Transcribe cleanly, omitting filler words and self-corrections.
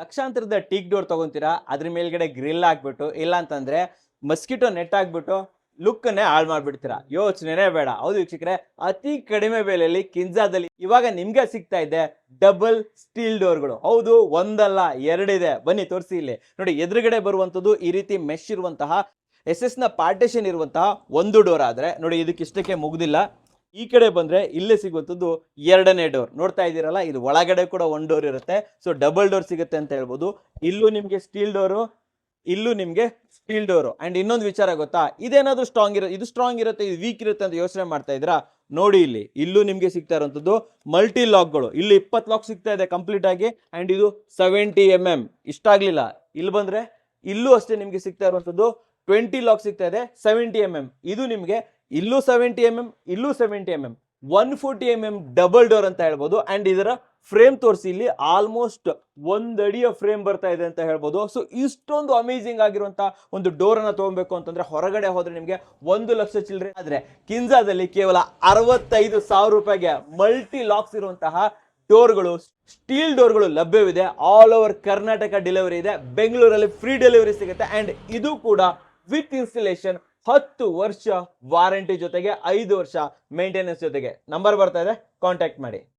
ಲಕ್ಷಾಂತರದ teak door ತಗೊಂತೀರಾ, ಅದ್ರ ಮೇಲ್ಗಡೆ grill ಹಾಕ್ಬಿಟ್ಟು, ಇಲ್ಲ ಅಂತಂದ್ರೆ ಮಸ್ಕಿಟೋ ನೆಟ್ ಹಾಕ್ಬಿಟ್ಟು ಲುಕ್ನೇ ಹಾಳು ಮಾಡ್ಬಿಡ್ತೀರಾ. ಯೋಚನೆನೇ ಬೇಡ. ಹೌದು ವೀಕ್ಷಕರೇ, ಅತಿ ಕಡಿಮೆ ಬೆಲೆಯಲ್ಲಿ ಕಿಂಜಾದಲ್ಲಿ ಇವಾಗ ನಿಮ್ಗೆ ಸಿಗ್ತಾ ಇದೆ ಡಬಲ್ ಸ್ಟೀಲ್ ಡೋರ್ಗಳು. ಹೌದು, ಒಂದಲ್ಲ ಎರಡಿದೆ. ಬನ್ನಿ ತೋರಿಸಿ ಇಲ್ಲಿ ನೋಡಿ. ಎದುರುಗಡೆ ಬರುವಂತದ್ದು ಈ ರೀತಿ ಮೆಶ್ ಇರುವಂತಹ ಎಸ್ ನ ಪಾರ್ಟಿಷನ್ ಇರುವಂತಹ ಒಂದು ಡೋರ್ ಆದ್ರೆ ನೋಡಿ, ಇದಕ್ಕಿಷ್ಟಕ್ಕೆ ಮುಗ್ದಿಲ್ಲ. ಈ ಕಡೆ ಬಂದ್ರೆ ಇಲ್ಲೇ ಸಿಗುವಂಥದ್ದು ಎರಡನೇ ಡೋರ್. ನೋಡ್ತಾ ಇದ್ದೀರಲ್ಲ, ಇದು ಒಳಗಡೆ ಕೂಡ ಒಂದು ಡೋರ್ ಇರುತ್ತೆ. ಸೊ ಡಬಲ್ ಡೋರ್ ಸಿಗುತ್ತೆ ಅಂತ ಹೇಳ್ಬೋದು. ಇಲ್ಲೂ ನಿಮ್ಗೆ ಸ್ಟೀಲ್ ಡೋರು, ಇಲ್ಲೂ ನಿಮ್ಗೆ ಸ್ಟೀಲ್ ಡೋರು. ಅಂಡ್ ಇನ್ನೊಂದು ವಿಚಾರ ಗೊತ್ತಾ, ಇದೇನಾದ್ರೂ ಸ್ಟ್ರಾಂಗ್ ಇರುತ್ತೆ, ಇದು ಸ್ಟ್ರಾಂಗ್ ಇರುತ್ತೆ, ಇದು ವೀಕ್ ಇರುತ್ತೆ ಅಂತ ಯೋಚನೆ ಮಾಡ್ತಾ ಇದ್ರಾ? ನೋಡಿ ಇಲ್ಲಿ, ಇಲ್ಲೂ ನಿಮ್ಗೆ ಸಿಗ್ತಾ ಇರುವಂತದ್ದು ಮಲ್ಟಿ ಲಾಕ್ಗಳು. ಇಲ್ಲಿ 20 ಲಾಕ್ ಸಿಗ್ತಾ ಇದೆ ಕಂಪ್ಲೀಟ್ ಆಗಿ. ಅಂಡ್ ಇದು 70mm. ಇಷ್ಟ ಆಗ್ಲಿಲ್ಲ, ಇಲ್ಲಿ ಬಂದ್ರೆ ಇಲ್ಲೂ ಅಷ್ಟೇ ನಿಮ್ಗೆ ಸಿಗ್ತಾ ಇರುವಂತದ್ದು 20 ಲಾಕ್ ಸಿಗ್ತಾ ಇದೆ 70mm. ಇದು ನಿಮ್ಗೆ ಇಲ್ಲೂ 70mm, ಇಲ್ಲೂ 70mm, 140mm ಡಬಲ್ ಡೋರ್ ಅಂತ ಹೇಳ್ಬೋದು. ಅಂಡ್ ಇದರ ಫ್ರೇಮ್ ತೋರಿಸಿ, ಇಲ್ಲಿ ಆಲ್ಮೋಸ್ಟ್ 1 ಅಡಿಯ ಫ್ರೇಮ್ ಬರ್ತಾ ಇದೆ ಅಂತ ಹೇಳ್ಬೋದು. ಸೊ ಇಷ್ಟೊಂದು ಅಮೇಜಿಂಗ್ ಆಗಿರುವಂತ ಒಂದು ಡೋರ್ ಅನ್ನ ತಗೊಬೇಕು ಅಂತಂದ್ರೆ ಹೊರಗಡೆ ಹೋದ್ರೆ ನಿಮ್ಗೆ 1 ಲಕ್ಷ ಚಿಲ್ಲರೆ. ಆದ್ರೆ ಕಿಂಜಾದಲ್ಲಿ ಕೇವಲ 65,000 ರೂಪಾಯಿಗೆ ಮಲ್ಟಿ ಲಾಕ್ಸ್ ಇರುವಂತಹ ಡೋರ್ಗಳು, ಸ್ಟೀಲ್ ಡೋರ್ಗಳು ಲಭ್ಯವಿದೆ. ಆಲ್ ಓವರ್ ಕರ್ನಾಟಕ ಡೆಲಿವರಿ ಇದೆ. ಬೆಂಗಳೂರಲ್ಲಿ ಫ್ರೀ ಡೆಲಿವರಿ ಸಿಗುತ್ತೆ. ಅಂಡ್ ಇದು ಕೂಡ ವಿತ್ ಇನ್ಸ್ಟಾಲೇಷನ್, 10 ವರ್ಷ ವಾರಂಟಿ ಜೊತೆಗೆ 5 ವರ್ಷ ಮೇಂಟೆನೆನ್ಸ್ ಜೊತೆಗೆ. ನಂಬರ್ ಬರ್ತಾ ಇದೆ, ಕಾಂಟ್ಯಾಕ್ಟ್ ಮಾಡಿ.